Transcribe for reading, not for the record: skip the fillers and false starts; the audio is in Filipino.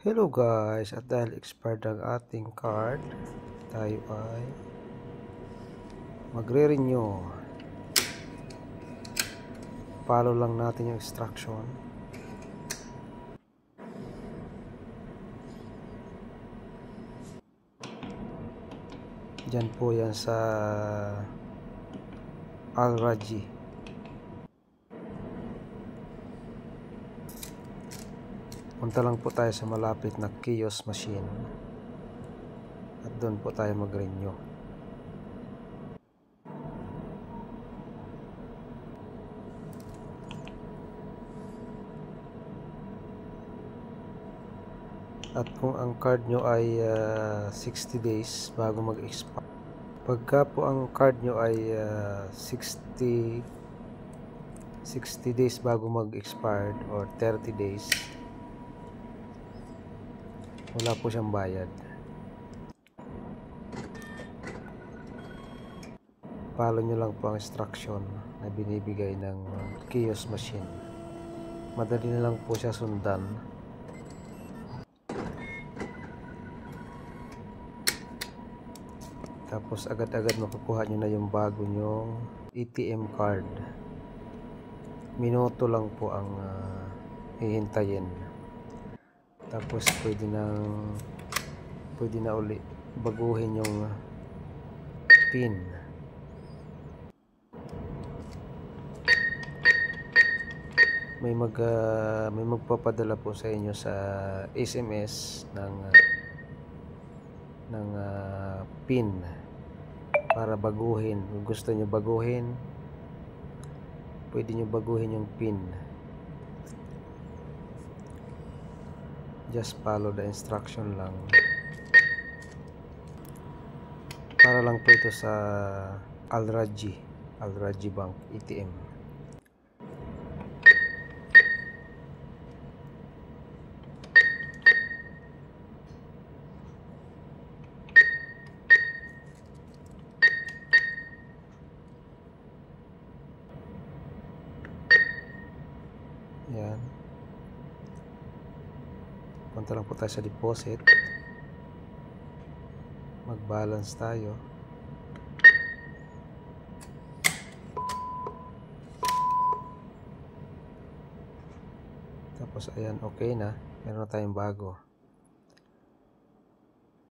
Hello guys, at dahil expired ang ating card, tayo ay magre-renew. Follow lang natin yung instruction. Diyan po yan sa Al-Raji. Punta lang po tayo sa malapit na kiosk machine at doon po tayo mag-renew. At kung ang card nyo ay 60 days bago mag-expire, pagka po ang card nyo ay 60 days bago mag-expired or 30 days, wala po siyang bayad. Follow nyo lang po ang instruction na binibigay ng kiosk machine. Madali na lang po siya sundan. Tapos agad-agad makukuha nyo na yung bago nyong ATM card. Minuto lang po ang hihintayin. Tapos pwede na uli baguhin yung PIN. May magpapadala po sa inyo sa SMS ng PIN para baguhin. Kung gusto nyo baguhin, pwede nyo baguhin yung PIN. Just follow the instruction lang. Para lang po ito sa Al-Raji Bank ATM. Yan. Punta lang po tayo sa deposit. Mag-balance tayo. Tapos ayan, okay na. Meron na tayong bago.